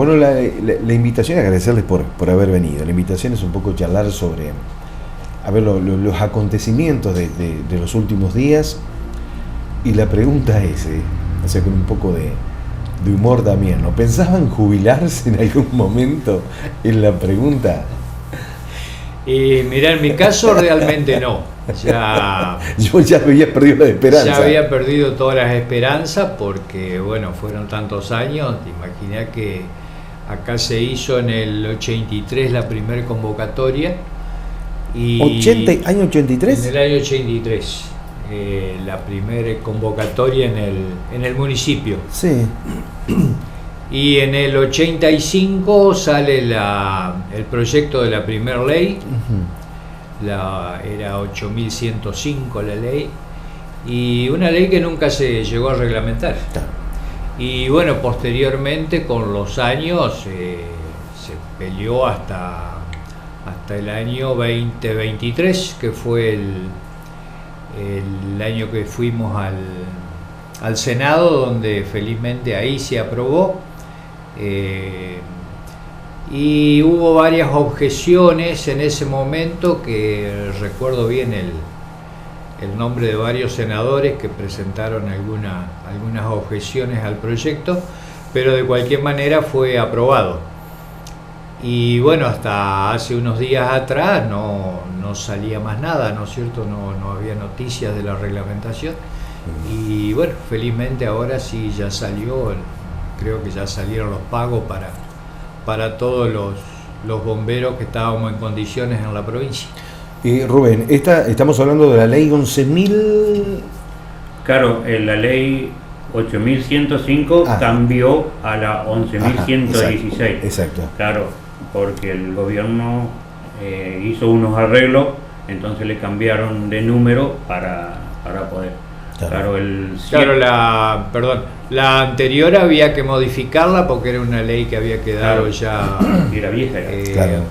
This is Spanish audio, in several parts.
Bueno, la invitación, agradecerles por haber venido. La invitación es un poco charlar sobre, a ver, los acontecimientos de los últimos días. Y la pregunta es, o sea, con un poco de humor también, ¿no? ¿Pensaban jubilarse en algún momento? Es la pregunta. Mirá, en mi caso realmente no. Yo ya había perdido la esperanza. Ya había perdido todas las esperanzas porque, bueno, fueron tantos años. Te imaginas que acá se hizo en el 83 la primera convocatoria. ¿Año 83? En el año 83. La primera convocatoria en el municipio. Sí. Y en el 85 sale el proyecto de la primera ley. Era 8105 la ley, y una ley que nunca se llegó a reglamentar. Y bueno, posteriormente con los años se peleó hasta el año 2023, que fue el año que fuimos al Senado, donde felizmente ahí se aprobó. Y hubo varias objeciones en ese momento, que recuerdo bien el nombre de varios senadores que presentaron algunas objeciones al proyecto, pero de cualquier manera fue aprobado. Y bueno, hasta hace unos días atrás no salía más nada, ¿no es cierto? No había noticias de la reglamentación. Y bueno, felizmente ahora sí ya salió, creo que ya salieron los pagos para todos los bomberos que estábamos en condiciones en la provincia. Rubén, estamos hablando de la ley 11.000... Claro, la ley 8.105 cambió a la 11.116. Exacto. Claro, porque el gobierno hizo unos arreglos, entonces le cambiaron de número para poder. Claro, la anterior había que modificarla porque era una ley que había quedado ya era vieja,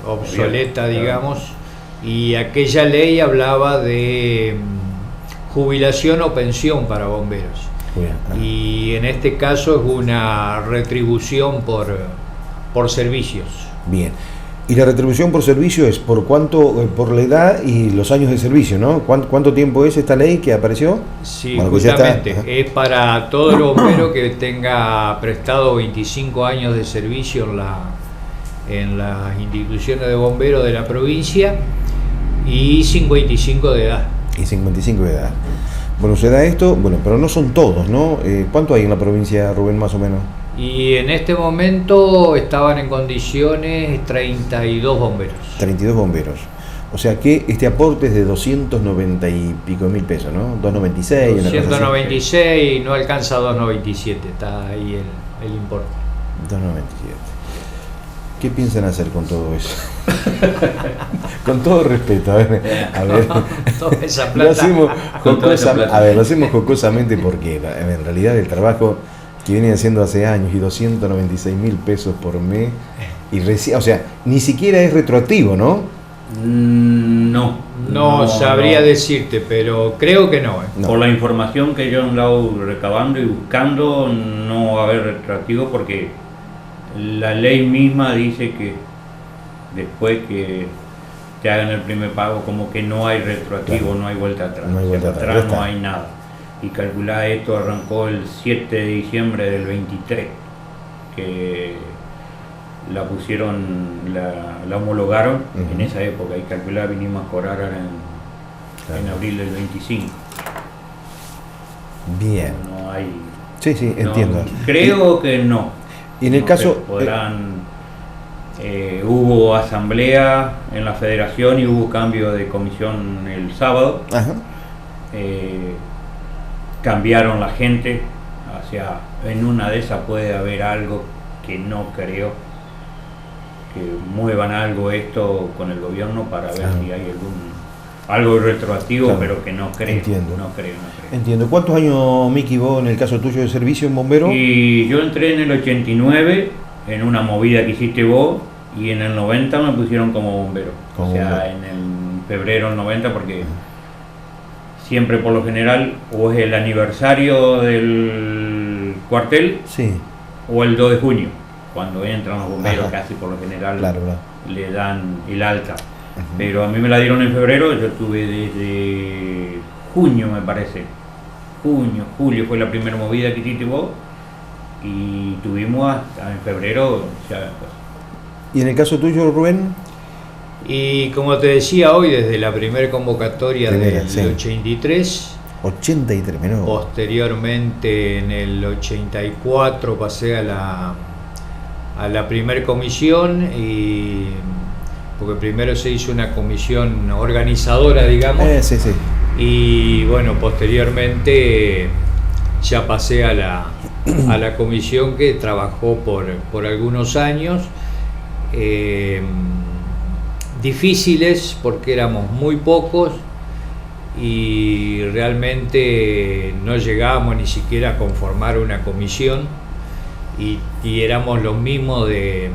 obsoleta, digamos, y aquella ley hablaba de jubilación o pensión para bomberos. Y en este caso es una retribución por servicios. Bien. Y la retribución por servicio es por la edad y los años de servicio, ¿no? ¿Cuánto tiempo es esta ley que apareció? Sí, justamente, es para todo el bombero que tenga prestado 25 años de servicio en las instituciones de bomberos de la provincia y 55 de edad. Y 55 de edad. Bueno, se da esto, pero no son todos, ¿no? ¿Cuánto hay en la provincia, Rubén, más o menos? Y en este momento estaban en condiciones 32 bomberos. 32 bomberos. O sea que este aporte es de 290 y pico mil pesos, ¿no? 296. 296, no alcanza 297, está ahí el importe. 297. ¿Qué piensan hacer con todo eso? Con todo respeto, a ver. Toda esa plata. Lo hacemos jocosamente porque en realidad el trabajo que vienen haciendo hace años y 296 mil pesos por mes, y o sea, ni siquiera es retroactivo, ¿no? No sabría decirte, pero creo que no. Por la información que yo he andado recabando y buscando, no va a haber retroactivo porque la ley misma dice que después que te hagan el primer pago, como que no hay retroactivo, no hay vuelta atrás. No hay vuelta atrás, no hay nada. Y calculá, esto arrancó el 7 de diciembre del 23, que la pusieron, la homologaron en esa época, y calculá, vinimos a cobrar ahora en abril del 25. Bien. No hay... Sí, entiendo. Creo que no. Y en el caso... hubo asamblea en la federación y hubo cambio de comisión el sábado. Cambiaron la gente, o sea, en una de esas puede haber algo que no creo, que muevan algo esto con el gobierno para ver si hay algo retroactivo, pero que no creo. No creo. Entiendo. ¿Cuántos años, Miki, vos en el caso tuyo de servicio en bombero? Y yo entré en el 89 en una movida que hiciste vos, y en el 90 me pusieron como bombero. En el febrero del 90, porque siempre por lo general o es el aniversario del cuartel o el 2 de junio. cuando entran los bomberos, Ajá. casi por lo general Claro. le dan el alta. Ujú. Pero a mí me la dieron en febrero, yo estuve desde junio, me parece. Junio, julio fue la primera movida que hiciste vos, y tuvimos hasta en febrero ya. ¿Y en el caso tuyo, Rubén? Y como te decía hoy, desde la primera convocatoria Primera, del sí. 83, 83 menos. posteriormente en el 84 pasé a la primer comisión, y porque primero se hizo una comisión organizadora, digamos, Sí, sí. y bueno, posteriormente ya pasé a la comisión que trabajó por algunos años, difíciles porque éramos muy pocos y realmente no llegábamos ni siquiera a conformar una comisión, y éramos los mismos de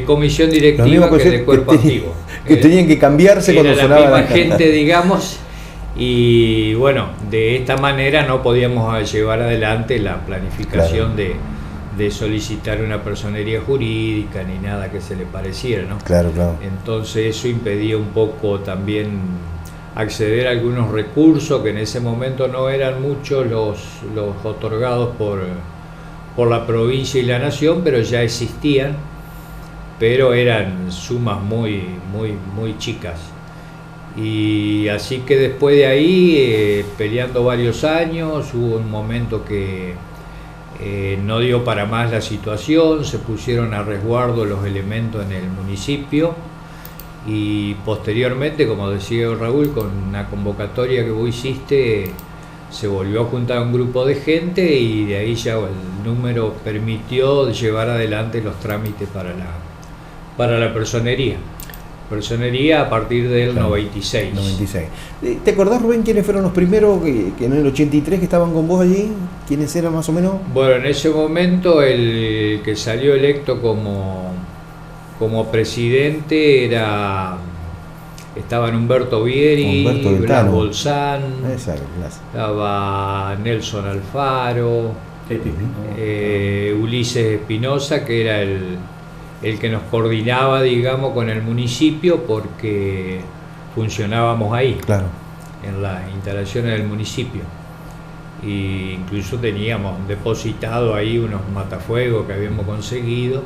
comisión Los directiva mismos que de cuerpo activo. que tenían que cambiarse cuando Era sonaba la misma la gente, digamos, y bueno, de esta manera no podíamos llevar adelante la planificación de solicitar una personería jurídica ni nada que se le pareciera, ¿no? Claro, claro. Entonces eso impedía un poco también acceder a algunos recursos que en ese momento no eran muchos los otorgados por la provincia y la nación, pero ya existían, pero eran sumas muy chicas. Y así que después de ahí, peleando varios años, hubo un momento que no dio para más la situación, se pusieron a resguardo los elementos en el municipio, y posteriormente, como decía Raúl, con una convocatoria que vos hiciste, se volvió a juntar un grupo de gente, y de ahí ya el número permitió llevar adelante los trámites para la personería a partir del Claro, 96. 96. ¿Te acordás, Rubén, quiénes fueron los primeros que en el 83 que estaban con vos allí? ¿Quiénes eran más o menos? Bueno, en ese momento el que salió electo como presidente estaban Humberto Vieri, Humberto Blas Beltrano. Bolzán, Exacto, gracias. estaba Nelson Alfaro, Ulises Espinosa, que era el que nos coordinaba, digamos, con el municipio, porque funcionábamos ahí, Claro. en las instalaciones del municipio. Y incluso teníamos depositado ahí unos matafuegos que habíamos conseguido,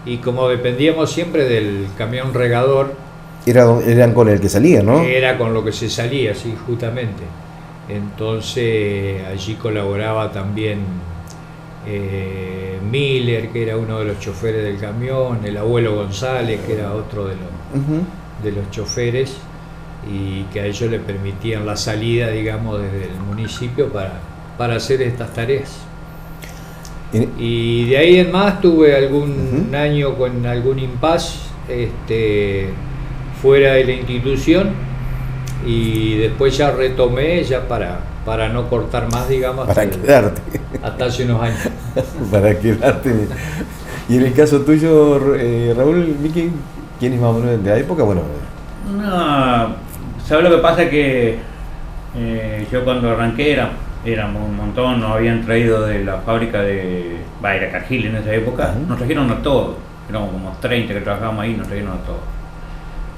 y como dependíamos siempre del camión regador, Eran con el que salían, ¿no? era con lo que se salía, sí, justamente. Entonces allí colaboraba también Miller, que era uno de los choferes del camión, el abuelo González, que era otro de los choferes, y que a ellos le permitían la salida, digamos, desde el municipio para hacer estas tareas. Y de ahí en más tuve algún año con algún impasse fuera de la institución, y después ya retomé ya para no cortar más, digamos, Para quedarte. hasta hace unos años. Para quedarte. Y en el caso tuyo, Raúl, Miki, ¿quién es más o menos de la época? Bueno, No, ¿sabes lo que pasa? Que yo cuando arranqué éramos un montón, nos habían traído de la fábrica de Cargill en esa época, Ajá. nos trajeron a todos, éramos como 30 que trabajábamos ahí, nos trajeron a todos.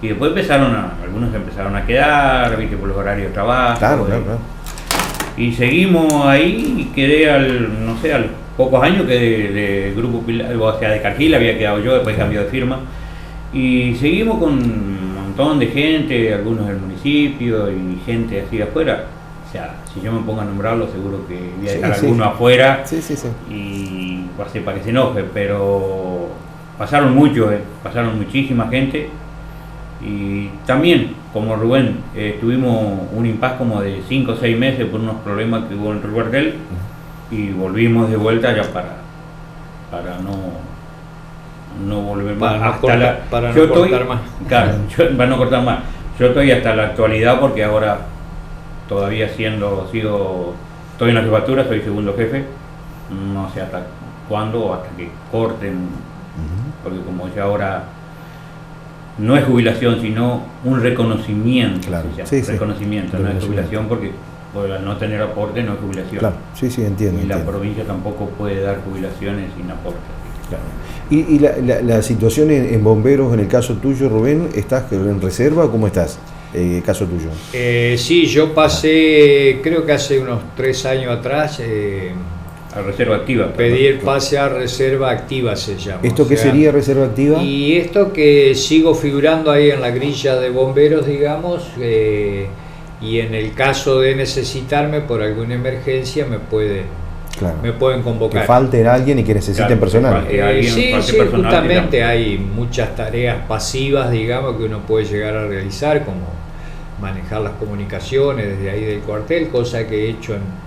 Y después algunos empezaron a quedar, viste, por los horarios de trabajo. claro. Y seguimos ahí, y quedé a los pocos años que de Grupo Pilar, o sea, de Cargill había quedado yo, después cambió de firma. Y seguimos con un montón de gente, algunos del municipio y gente así de afuera. O sea, si yo me pongo a nombrarlo, seguro que voy a dejar alguno afuera. Sí. Y va a ser para que se enoje, pero pasaron muchos, pasaron muchísima gente. Y también, como Rubén, tuvimos un impasse como de 5 o 6 meses por unos problemas que hubo en el cuartel, y volvimos de vuelta ya para no volver más. Para no cortar más. Claro, para no cortar más. Yo estoy hasta la actualidad, porque ahora todavía estoy en la jefatura, soy segundo jefe, no sé hasta cuándo, hasta que corten, porque como ya ahora no es jubilación, sino un reconocimiento. Claro. Se llama. Reconocimiento, no es jubilación, porque al no tener aporte no es jubilación. Claro, sí, entiendo. Y la provincia tampoco puede dar jubilaciones sin aporte. Claro. ¿Y la situación en bomberos, en el caso tuyo, Rubén, estás en reserva o cómo estás? Caso tuyo. Sí, yo pasé, creo que hace unos 3 años atrás, A reserva activa. pedí el pase a reserva activa, se llama. ¿Esto qué sería reserva activa? Y esto que sigo figurando ahí en la grilla de bomberos, digamos, y en el caso de necesitarme por alguna emergencia me pueden convocar. Que falte alguien y que necesiten personal. Sí, personal, justamente digamos. Hay muchas tareas pasivas, digamos, que uno puede llegar a realizar, como manejar las comunicaciones desde ahí del cuartel, cosa que he hecho en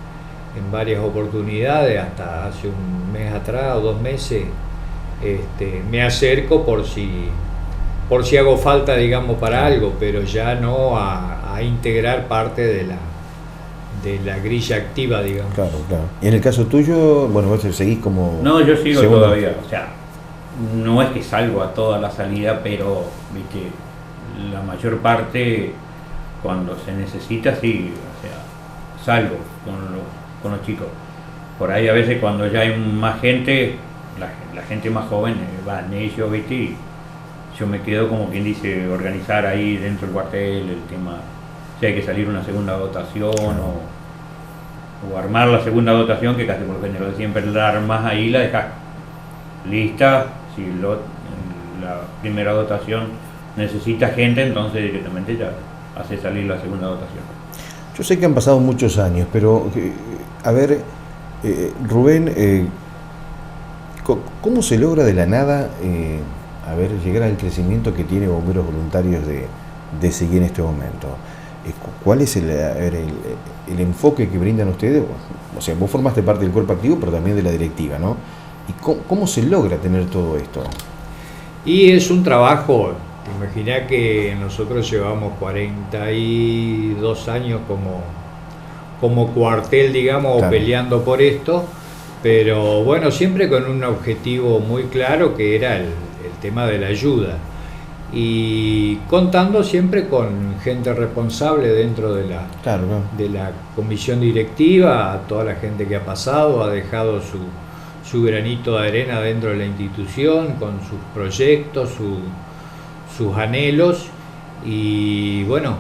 varias oportunidades, hasta hace un mes atrás o 2 meses. Me acerco por si hago falta, digamos, para algo, pero ya no a integrar parte de la grilla activa, digamos. Claro. Y en el caso tuyo, bueno, vos seguís como... No, yo sigo todavía, o sea, no es que salgo a toda la salida, pero, viste, la mayor parte, cuando se necesita, sí, o sea, salgo con los chicos. Por ahí a veces cuando ya hay más gente, la gente más joven, van ellos, viste, y yo me quedo, como quien dice, organizar ahí dentro del cuartel el tema, si hay que salir una segunda dotación o armar la segunda dotación, que casi por lo general siempre la armas ahí, la dejas lista. Si la primera dotación necesita gente, entonces directamente ya hace salir la segunda dotación. Yo sé que han pasado muchos años, pero a ver, Rubén, ¿cómo se logra de la nada llegar al crecimiento que tiene Bomberos Voluntarios de seguir en este momento? ¿Cuál es el enfoque que brindan ustedes? O sea, vos formaste parte del cuerpo activo, pero también de la directiva, ¿no? ¿Y cómo se logra tener todo esto? Y es un trabajo, imaginá que nosotros llevamos 42 años como cuartel, digamos, claro, peleando por esto, pero bueno, siempre con un objetivo muy claro, que era el tema de la ayuda. Y contando siempre con gente responsable dentro de la comisión directiva, a toda la gente que ha pasado, ha dejado su granito de arena dentro de la institución, con sus proyectos, sus anhelos, y bueno,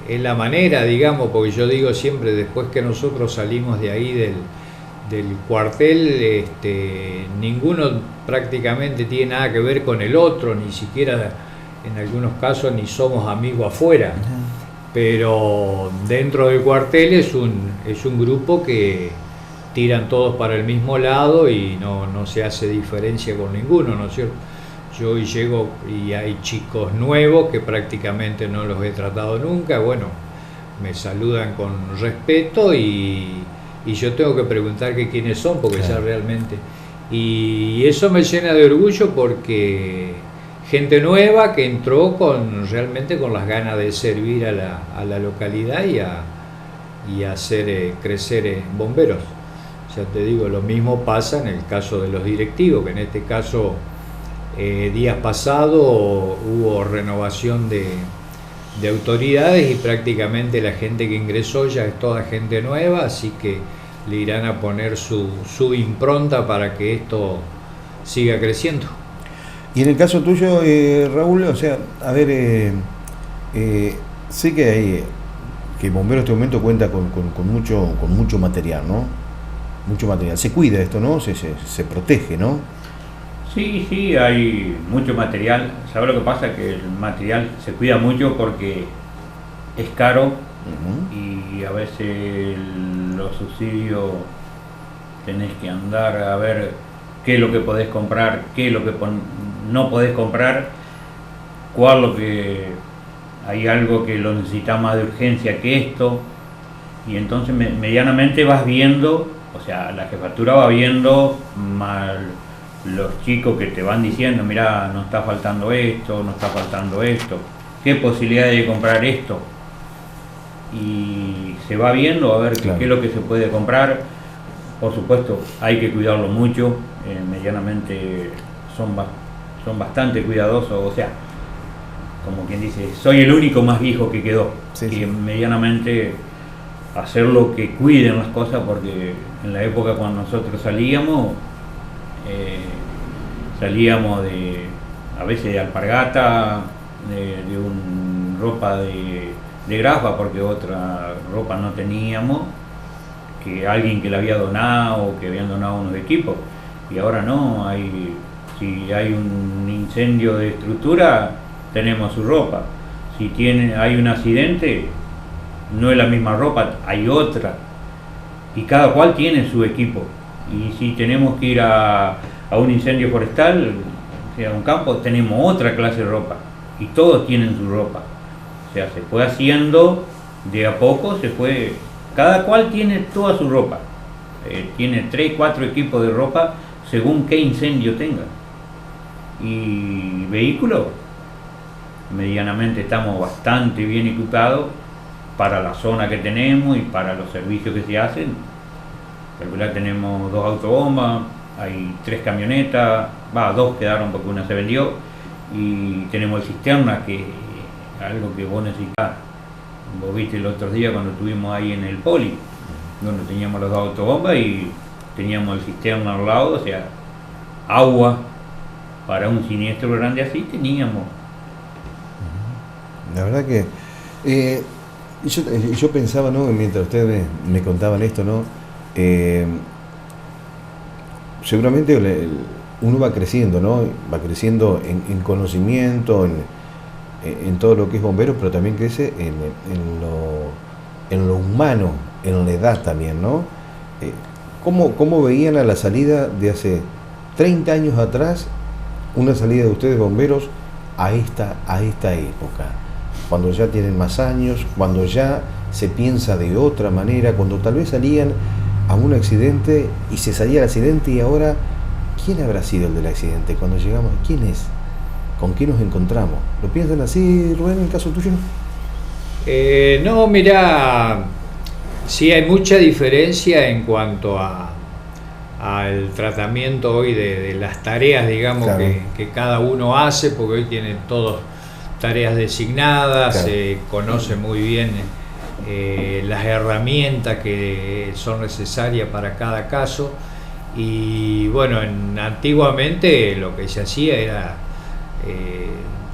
es la manera, digamos, porque yo digo siempre, después que nosotros salimos de ahí del cuartel, ninguno prácticamente tiene nada que ver con el otro, ni siquiera en algunos casos ni somos amigos afuera, pero dentro del cuartel es un grupo que tiran todos para el mismo lado y no se hace diferencia con ninguno, ¿no es cierto? Yo hoy llego y hay chicos nuevos que prácticamente no los he tratado nunca, bueno, me saludan con respeto y yo tengo que preguntar que quiénes son, porque claro, ya realmente... Y eso me llena de orgullo, porque gente nueva que entró realmente con las ganas de servir a la localidad y a hacer crecer bomberos. Ya te digo, lo mismo pasa en el caso de los directivos, que en este caso días pasados hubo renovación de autoridades y prácticamente la gente que ingresó ya es toda gente nueva, así que le irán a poner su impronta para que esto siga creciendo. Y en el caso tuyo, Raúl, o sea, a ver, sé que Bomberos en este momento cuenta con mucho material, ¿no? Mucho material. Se cuida esto, ¿no? Se protege, ¿no? Sí, hay mucho material. ¿Sabes lo que pasa? Que el material se cuida mucho porque es caro, y a veces los subsidios tenés que andar a ver qué es lo que podés comprar, qué es lo que no podés comprar, cuál lo que hay algo que lo necesita más de urgencia que esto, y entonces medianamente vas viendo, o sea, la jefatura va viendo más los chicos que te van diciendo, mirá, nos está faltando esto, qué posibilidad hay de comprar esto, y se va viendo a ver claro, qué es lo que se puede comprar. Por supuesto hay que cuidarlo mucho, medianamente son bastante cuidadosos, o sea, como quien dice, soy el único más viejo que quedó, y medianamente hacerlo que cuiden las cosas, porque en la época cuando nosotros salíamos salíamos a veces de alpargata, de un ropa de grapa, porque otra ropa no teníamos, que alguien que la había donado o que habían donado unos equipos, y ahora no, si hay un incendio de estructura, tenemos su ropa. Si hay un accidente, no es la misma ropa, hay otra, y cada cual tiene su equipo. Y si tenemos que ir a un incendio forestal, o sea, a un campo, tenemos otra clase de ropa, y todos tienen su ropa. O sea, se fue haciendo de a poco, cada cual tiene toda su ropa, tiene 3, 4 equipos de ropa según qué incendio tenga. Y vehículos, medianamente estamos bastante bien equipados para la zona que tenemos y para los servicios que se hacen. Regular tenemos 2 autobombas, hay 3 camionetas, 2 quedaron porque una se vendió, y tenemos el cisterna, que algo que vos necesitas. Vos viste el otro día cuando estuvimos ahí en el poli, donde teníamos las 2 autobombas y teníamos el cisterna al lado, o sea, agua para un siniestro grande así teníamos. La verdad que yo pensaba, ¿no?, mientras ustedes me contaban esto, ¿no? Seguramente uno va creciendo, ¿no? Va creciendo en conocimiento, en todo lo que es bombero, pero también crece en lo humano, en la edad también, ¿no? ¿Cómo veían a la salida de hace 30 años atrás, una salida de ustedes bomberos a esta época? Cuando ya tienen más años, cuando ya se piensa de otra manera, cuando tal vez salían a un accidente y se salía el accidente, y ahora, ¿quién habrá sido el del accidente? Cuando llegamos, ¿quién es? ¿Con qué nos encontramos? ¿Lo piensan así, Rubén, en el caso tuyo? No, mirá, sí hay mucha diferencia en cuanto al tratamiento hoy de las tareas, digamos, claro, que cada uno hace, porque hoy tienen todos tareas designadas, claro, se conoce muy bien las herramientas que son necesarias para cada caso. Y bueno, antiguamente lo que se hacía era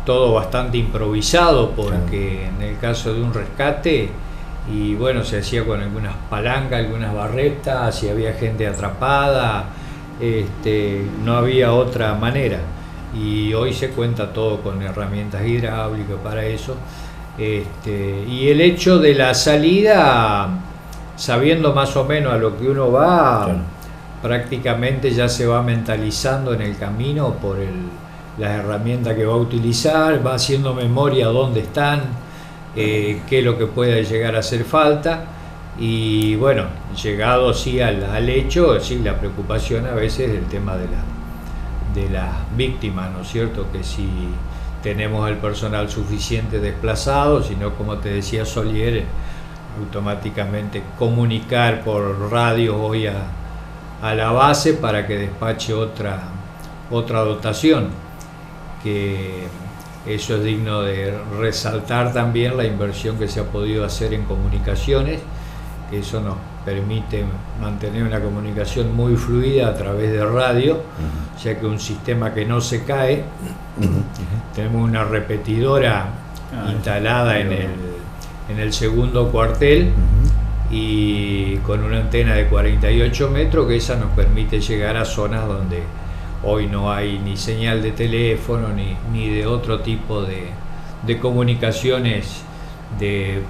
todo bastante improvisado, porque en el caso de un rescate, y bueno, se hacía con algunas palancas, algunas barretas, si había gente atrapada, no había otra manera. Y hoy se cuenta todo con herramientas hidráulicas para eso. Y el hecho de la salida, sabiendo más o menos a lo que uno va, claro, prácticamente ya se va mentalizando en el camino por las herramientas que va a utilizar, va haciendo memoria dónde están, qué es lo que puede llegar a hacer falta. Y bueno, llegado sí al hecho, sí, la preocupación a veces es el tema de las víctimas, ¿no es cierto? Que si tenemos el personal suficiente desplazado, sino, como te decía Solier, automáticamente comunicar por radio hoy a la base para que despache otra dotación, que eso es digno de resaltar también, la inversión que se ha podido hacer en comunicaciones, que eso nos permite mantener una comunicación muy fluida a través de radio, ya que un sistema que no se cae. Tenemos una repetidora instalada en el segundo cuartel, y con una antena de 48 metros, que esa nos permite llegar a zonas donde hoy no hay ni señal de teléfono ni de otro tipo de comunicaciones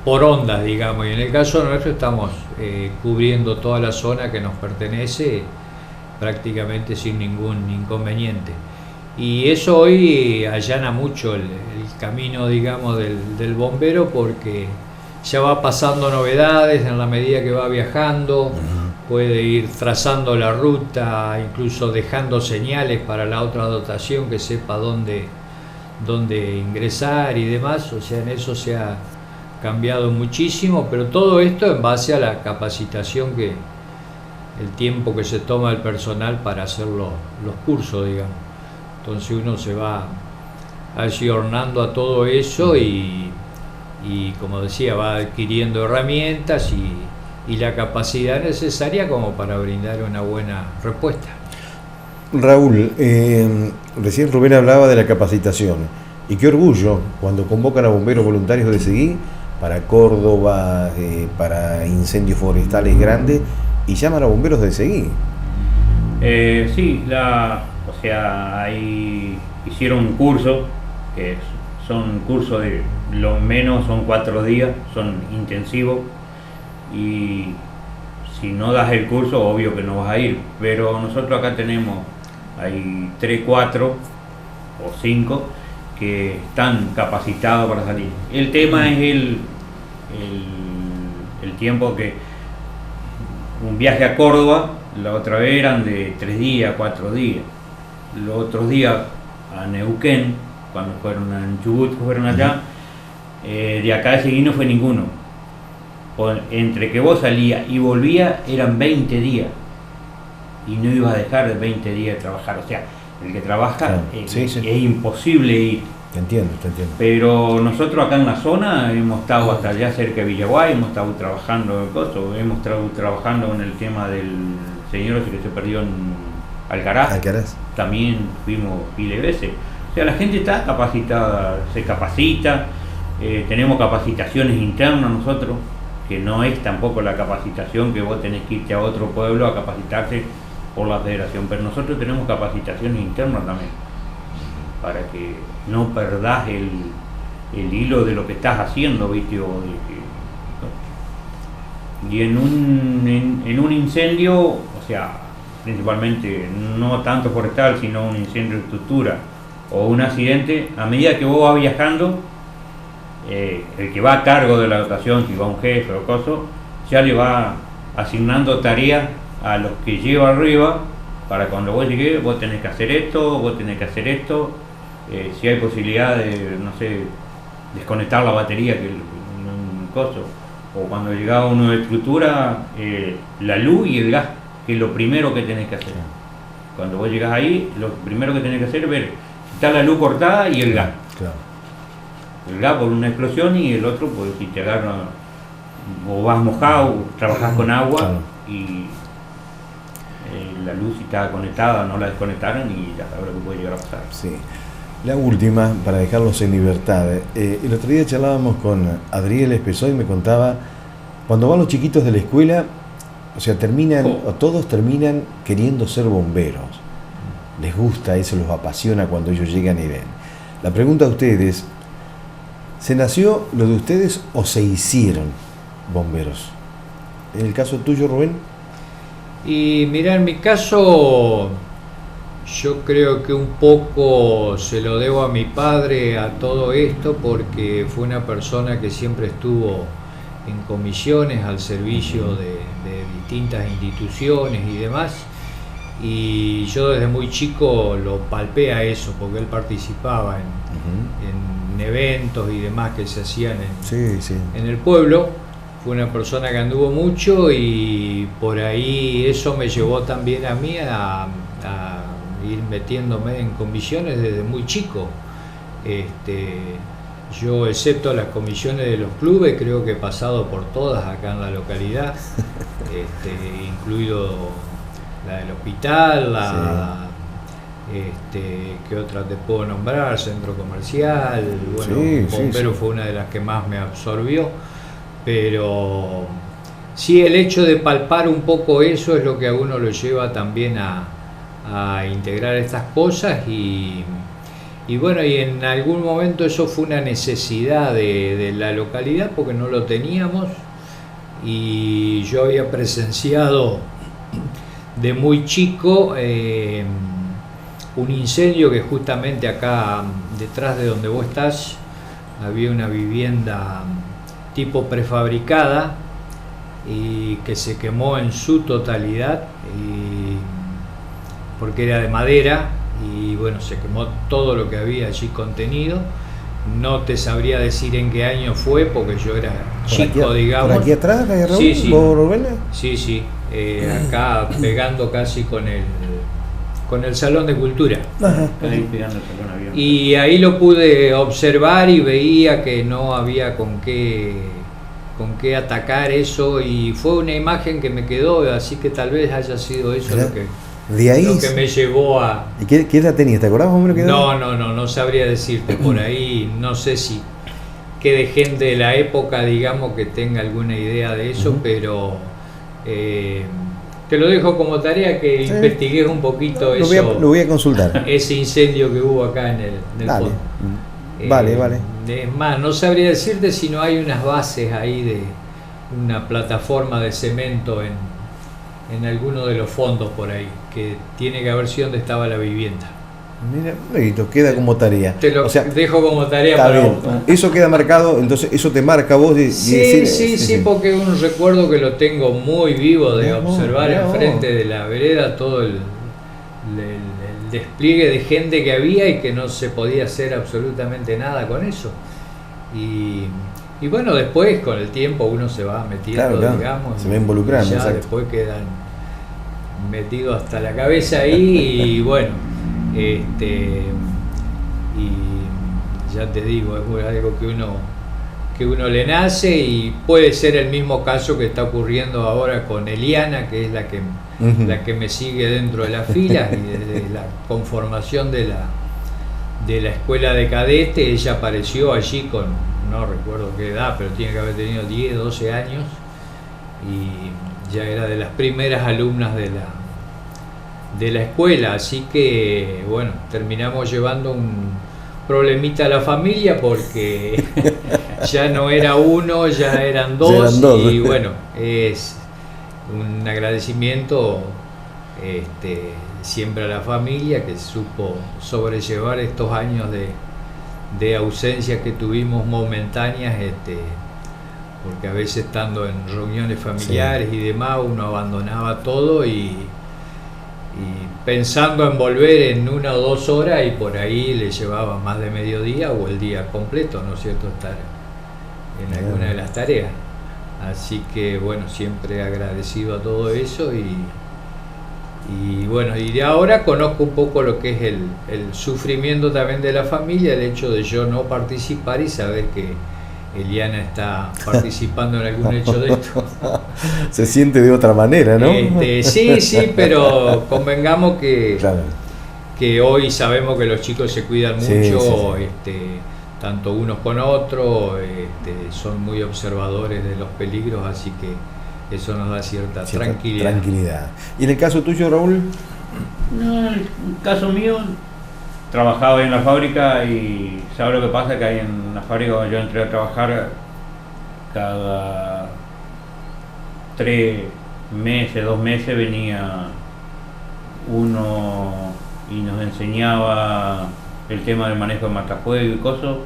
por ondas, digamos. Y en el caso nuestro estamos cubriendo toda la zona que nos pertenece prácticamente sin ningún inconveniente. Y eso hoy allana mucho el camino, digamos, del bombero, porque ya va pasando novedades en la medida que va viajando, puede ir trazando la ruta, incluso dejando señales para la otra dotación que sepa dónde ingresar y demás. O sea, en eso se ha cambiado muchísimo, pero todo esto en base a la capacitación el tiempo que se toma el personal para hacer los cursos, digamos. Entonces uno se va ayornando a todo eso y como decía, va adquiriendo herramientas y la capacidad necesaria como para brindar una buena respuesta. Raúl, recién Rubén hablaba de la capacitación. Y qué orgullo cuando convocan a bomberos voluntarios de Seguí para Córdoba, para incendios forestales grandes, y llaman a bomberos de Seguí. Sí, o sea, ahí hicieron un curso, que son cursos de lo menos son 4 días, son intensivos, y si no das el curso, obvio que no vas a ir, pero nosotros acá tenemos, hay 3, 4 o 5 que están capacitados para salir. El tema es el tiempo que un viaje a Córdoba, la otra vez eran de 3 días, 4 días. Los otros días a Neuquén, cuando fueron a Chubut, fueron allá, de acá de Seguí no fue ninguno. Entre que vos salías y volvías eran 20 días. Y no ibas a dejar de 20 días de trabajar. O sea, el que trabaja, claro, sí. Es imposible ir. Te entiendo. Pero nosotros acá en la zona hemos estado hasta allá cerca de Villaguay, hemos estado trabajando en Coso, hemos estado trabajando en el tema del señor ese que se perdió en Alcaraz. También fuimos pile veces. O sea, la gente está capacitada, se capacita, tenemos capacitaciones internas nosotros, que no es tampoco la capacitación que vos tenés que irte a otro pueblo a capacitarse por la federación, pero nosotros tenemos capacitaciones internas también, para que no perdás el hilo de lo que estás haciendo, ¿viste? Y en un incendio, o sea, principalmente no tanto forestal, sino un incendio de estructura o un accidente, a medida que vos vas viajando, el que va a cargo de la dotación, si va un jefe o cosa, ya le va asignando tareas a los que lleva arriba, para cuando vos llegues, vos tenés que hacer esto, si hay posibilidad de, no sé, desconectar la batería, que un coso, o cuando llegaba uno de estructura, la luz y el gas, que es lo primero que tenés que hacer. Cuando vos llegás ahí, lo primero que tenés que hacer es ver si está la luz cortada y el gas. Claro. El gas por una explosión y el otro, pues si te agarra o vas mojado, trabajás con agua, claro. Y la luz si está conectada, no la desconectaron y ya sabes lo que puede llegar a pasar. Sí. La última, para dejarlos en libertad. El otro día charlábamos con Adriel Espesó y me contaba, cuando van los chiquitos de la escuela, o sea, todos terminan queriendo ser bomberos. Les gusta eso, los apasiona cuando ellos llegan y ven. La pregunta a ustedes, ¿se nació lo de ustedes o se hicieron bomberos? En el caso tuyo, Rubén. Y mira, en mi caso, yo creo que un poco se lo debo a mi padre a todo esto, porque fue una persona que siempre estuvo en comisiones al servicio de distintas instituciones y demás, y yo desde muy chico lo palpé a eso, porque él participaba en eventos y demás que se hacían en el pueblo. Fue una persona que anduvo mucho y por ahí eso me llevó también a mí a ir metiéndome en comisiones desde muy chico. Yo, excepto las comisiones de los clubes, creo que he pasado por todas acá en la localidad, incluido la del hospital, ¿qué otra te puedo nombrar? Centro comercial, bueno, bombero fue una de las que más me absorbió, pero sí, el hecho de palpar un poco eso es lo que a uno lo lleva también a integrar estas cosas y bueno, y en algún momento eso fue una necesidad de la localidad porque no lo teníamos, y yo había presenciado de muy chico un incendio que justamente acá detrás de donde vos estás había una vivienda tipo prefabricada y que se quemó en su totalidad porque era de madera. Y bueno, se quemó todo lo que había allí contenido. No te sabría decir en qué año fue, porque yo era chico, digamos. ¿Por aquí atrás, Raúl? Sí. Sí. Acá pegando casi con el Salón de Cultura. Ajá. Y ahí lo pude observar y veía que no había con qué atacar eso, y fue una imagen que me quedó, así que tal vez haya sido eso De ahí. Lo que me llevó a... ¿Y qué edad tenías? ¿Te acordás, hombre? No sabría decirte. Por ahí no sé si quede gente de la época, digamos, que tenga alguna idea de eso, pero te lo dejo como tarea que investigues un poquito lo voy a consultar. Ese incendio que hubo acá en el Dale. fondo. Vale. Es más, no sabría decirte si no hay unas bases ahí de una plataforma de cemento en alguno de los fondos por ahí, que tiene que haber sido donde estaba la vivienda. Mira, bonito, queda como tarea. Te lo dejo como tarea para bien. vos. Eso queda marcado, entonces eso te marca a vos. Sí, porque es un recuerdo que lo tengo muy vivo de observar enfrente de la vereda todo el despliegue de gente que había y que no se podía hacer absolutamente nada con eso. Y bueno, después con el tiempo uno se va metiendo, claro. digamos, se va involucrando, ya exacto. después quedan metidos hasta la cabeza ahí y bueno, y ya te digo, es algo que uno le nace y puede ser el mismo caso que está ocurriendo ahora con Eliana, que es la que me sigue dentro de las filas y desde la conformación de la escuela de cadete. Ella apareció allí con, no recuerdo qué edad, pero tiene que haber tenido 10, 12 años y ya era de las primeras alumnas de la escuela, así que bueno, terminamos llevando un problemita a la familia porque ya no era uno, ya eran dos, y bueno, es un agradecimiento siempre a la familia que supo sobrellevar estos años de ausencia que tuvimos momentáneas, porque a veces estando en reuniones familiares y demás uno abandonaba todo y pensando en volver en 1 o 2 horas y por ahí le llevaba más de mediodía o el día completo, ¿no es cierto?, estar en alguna de las tareas. Así que bueno, siempre agradecido a todo eso y bueno, y de ahora conozco un poco lo que es el sufrimiento también de la familia, el hecho de yo no participar y saber que Eliana está participando en algún hecho de esto. Se siente de otra manera, ¿no? Sí, pero convengamos que, claro, que hoy sabemos que los chicos se cuidan mucho, tanto unos con otros, son muy observadores de los peligros, así que eso nos da cierta tranquilidad. ¿Y en el caso tuyo, Raúl? No, en el caso mío, trabajaba en la fábrica y ¿sabes lo que pasa? Que ahí en la fábrica cuando yo entré a trabajar, cada 3 meses, 2 meses venía uno y nos enseñaba el tema del manejo de matafuego y cosas.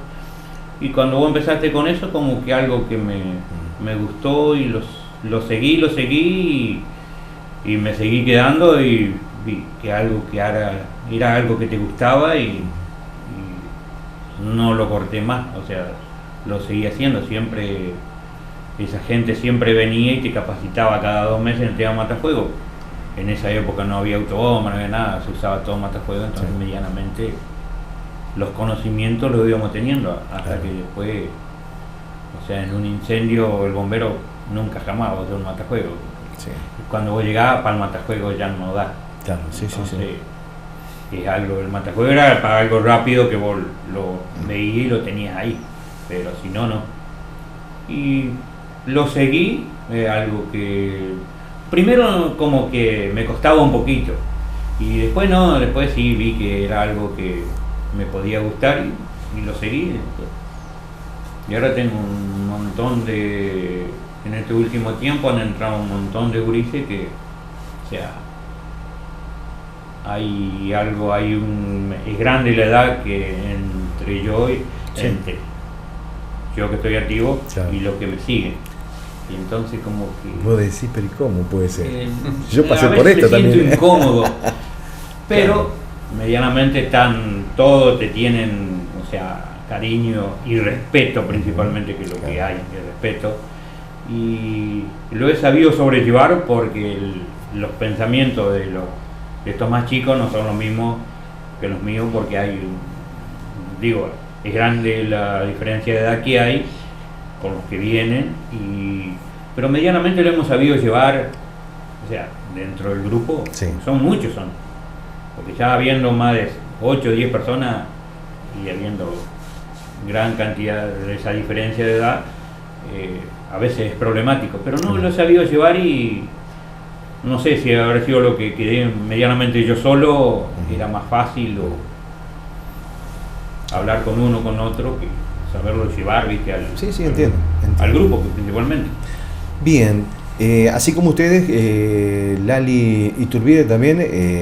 Y cuando vos empezaste con eso, como que algo que me gustó y lo seguí y me seguí quedando y vi que algo que era algo que te gustaba y no lo corté más, o sea, lo seguí haciendo. Siempre esa gente siempre venía y te capacitaba cada 2 meses en el tema matafuego. En esa época no había autobomba, no había nada, se usaba todo matafuego, entonces medianamente los conocimientos los íbamos teniendo hasta que después, o sea, en un incendio el bombero nunca jamás va a hacer un matafuego. Cuando vos llegabas para el matafuego ya no da. Claro, es algo, el matafuego era para algo rápido que vos lo veías y lo tenías ahí, pero si no, no. Y lo seguí, algo que primero como que me costaba un poquito y después no, después sí vi que era algo que me podía gustar y lo seguí. Y ahora tengo un montón en este último tiempo han entrado un montón de gurises que, o sea, hay algo, es grande la edad que entre yo que estoy activo y los que me siguen. Y entonces como que... Vos decís, pero ¿y cómo puede ser? Yo pasé por esto me también. Siento incómodo, pero medianamente todos te tienen, o sea, cariño y respeto principalmente, que es lo que hay, el respeto. Y lo he sabido sobrellevar porque los pensamientos de estos más chicos no son los mismos que los míos, porque es grande la diferencia de edad que hay con los que vienen, pero medianamente lo hemos sabido llevar. O sea, dentro del grupo, Sí. son muchos, porque ya habiendo más de 8 o 10 personas y habiendo gran cantidad de esa diferencia de edad, a veces es problemático, pero no lo he sabido llevar y no sé si habrá sido lo que quedé medianamente yo solo, era más fácil hablar con uno con otro que saberlo llevar, ¿viste? Sí, entiendo. Al grupo principalmente. Bien, así como ustedes, Lali Iturbide también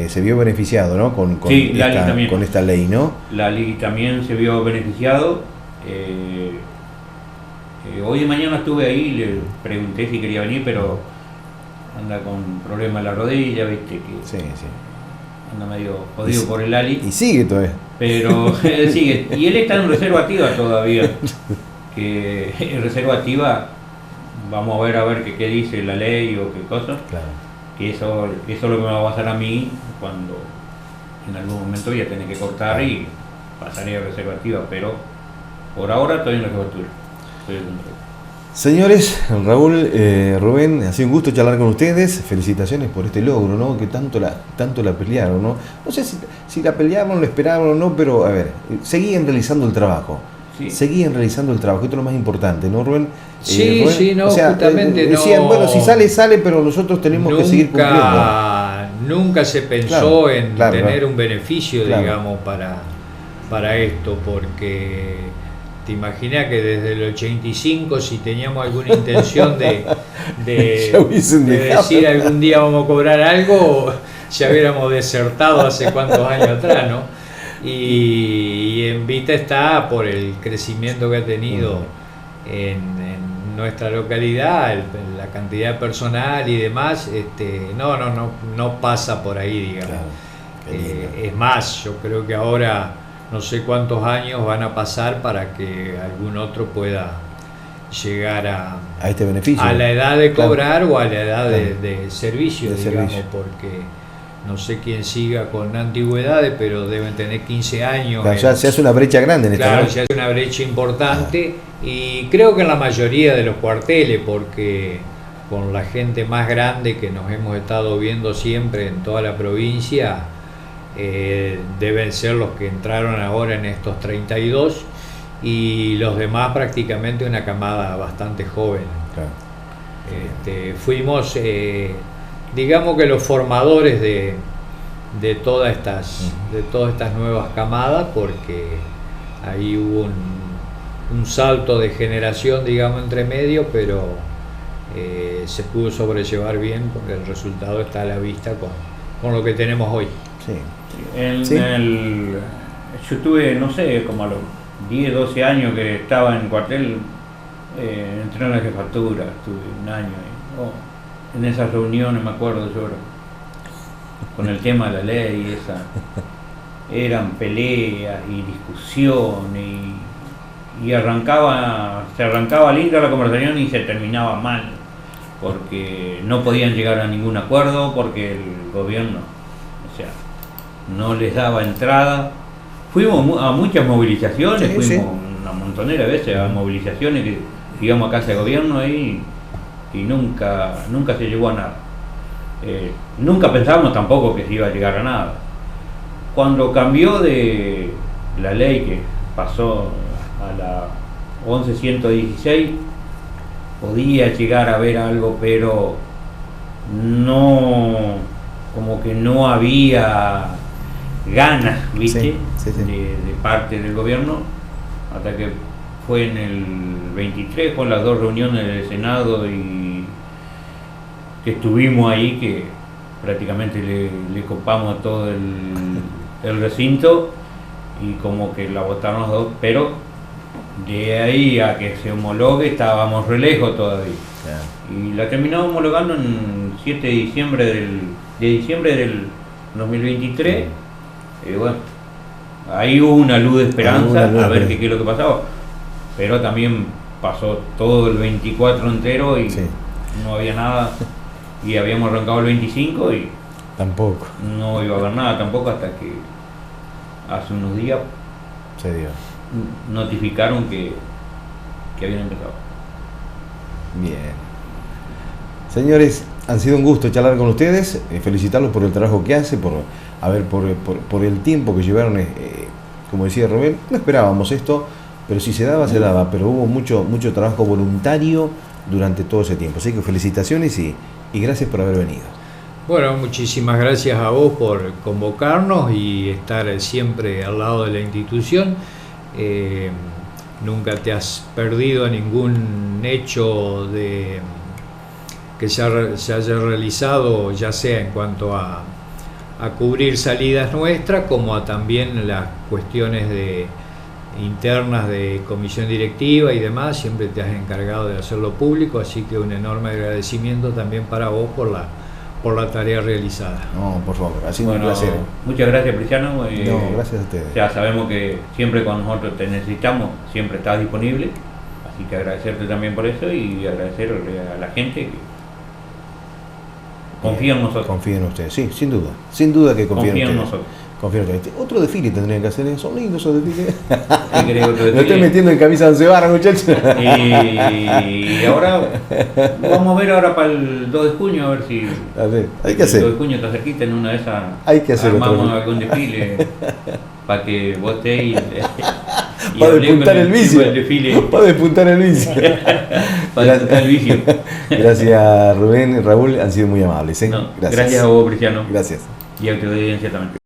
se vio beneficiado, ¿no? Sí, Lali también. Con esta ley, ¿no? Lali también se vio beneficiado. Hoy de mañana estuve ahí, le pregunté si quería venir, pero anda con problemas en la rodilla, ¿viste? Que Sí. anda medio jodido por el Lali. Y sigue todavía. Pero sigue. Y él está en reserva activa todavía. Que en reserva activa, vamos a ver qué dice la ley o qué cosa. Claro. Que eso es lo que me va a pasar a mí cuando en algún momento voy a tener que cortar y pasaré a reserva activa. Pero por ahora estoy en la cobertura. Estoy en control. Señores, Raúl, Rubén, ha sido un gusto charlar con ustedes. Felicitaciones por este logro, ¿no? Que tanto la pelearon, ¿no? No sé si la peleaban, lo esperaban o no, pero a ver, seguían realizando el trabajo. Sí. Seguían realizando el trabajo, esto es lo más importante, ¿no, Rubén? Sí, Rubén, sí, no, o sea, justamente decían, no. bueno, si sale, pero nosotros tenemos que seguir cumpliendo. Nunca se pensó Claro, claro, tener claro. un beneficio, Claro. digamos, para esto, porque te imaginas que desde el 85, si teníamos alguna intención Ya hubiesen de dejado. decir algún día vamos a cobrar algo, ya hubiéramos desertado hace cuántos años atrás, ¿no? Y en vista está por el crecimiento que ha tenido en nuestra localidad, la cantidad de personal y demás, no pasa por ahí, digamos. Claro, qué lindo. Es más, yo creo que ahora no sé cuántos años van a pasar para que algún otro pueda llegar a este beneficio. la edad de Claro. cobrar o a la edad Claro. de servicio, De digamos, servicio. porque no sé quién siga con antigüedades, pero deben tener 15 años. Claro, ya se hace una brecha grande en esta. Claro, ¿no? se hace una brecha importante y creo que en la mayoría de los cuarteles, porque con la gente más grande que nos hemos estado viendo siempre en toda la provincia, deben ser los que entraron ahora en estos 32 y los demás prácticamente una camada bastante joven. Claro. Fuimos, digamos que los formadores de todas estas nuevas camadas, porque ahí hubo un salto de generación, digamos, entre medio, pero se pudo sobrellevar bien porque el resultado está a la vista con lo que tenemos hoy. Sí. Yo tuve, no sé, como a los 10, 12 años que estaba en cuartel, entré en la jefatura, estuve un año en esas reuniones, me acuerdo yo, con el tema de la ley, eran peleas y discusiones y se arrancaba linda la conversación y se terminaba mal, porque no podían llegar a ningún acuerdo, porque el gobierno, no les daba entrada. Fuimos a muchas movilizaciones, fuimos una montonera de veces a movilizaciones que íbamos a casa de gobierno y nunca se llegó a nada. Nunca pensábamos tampoco que se iba a llegar a nada. Cuando cambió de la ley, que pasó a la 11.116, podía llegar a haber algo, pero no, como que no había ganas, ¿viste? Sí. De parte del gobierno, hasta que fue en el 23, con las 2 reuniones del Senado y que estuvimos ahí, que prácticamente le copamos todo el recinto y como que la votaron los 2, pero de ahí a que se homologue estábamos re lejos todavía. Claro. Y la terminamos homologando en 7 de diciembre del 2023. Bueno, ahí hubo una luz de esperanza, a ver qué es lo que pasaba. Pero también pasó todo el 24 entero y no había nada. Y habíamos arrancado el 25 y tampoco no iba a haber nada tampoco, hasta que hace unos días se dio. Notificaron que habían empezado. Bien. Señores, Han sido un gusto charlar con ustedes, felicitarlos por el trabajo que hace, por el tiempo que llevaron, como decía Rubén, no esperábamos esto, pero si se daba, se daba, pero hubo mucho trabajo voluntario durante todo ese tiempo. Así que felicitaciones y gracias por haber venido. Bueno, muchísimas gracias a vos por convocarnos y estar siempre al lado de la institución. Nunca te has perdido ningún hecho que se haya realizado, ya sea en cuanto a cubrir salidas nuestras, como a también las cuestiones internas de comisión directiva y demás. Siempre te has encargado de hacerlo público, así que un enorme agradecimiento también para vos por la tarea realizada. No, por favor, ha sido un placer. Muchas gracias, Prisciano. No, gracias a ustedes. Ya sabemos que siempre cuando nosotros te necesitamos, siempre estás disponible, así que agradecerte también por eso y agradecerle a la gente que confía en nosotros. Confía en ustedes, sí, sin duda que confía en ustedes. Nosotros. Confía en ustedes. Otro desfile tendrían que hacer, son lindos esos desfiles. ¿Qué querés, otro desfile? Me estoy metiendo en camisa de once varas, muchachos. Y ahora vamos a ver ahora para el 2 de junio, a ver si hay que hacer. El 2 de junio está cerquita, en una de esas hay que hacer armamos algún desfile para que vos estés y para despuntar el vicio. Para despuntar el vicio. Para despuntar el vicio. Gracias, Rubén y Raúl, han sido muy amables. No, gracias a vos, Cristiano. Gracias. Y a tu audiencia también.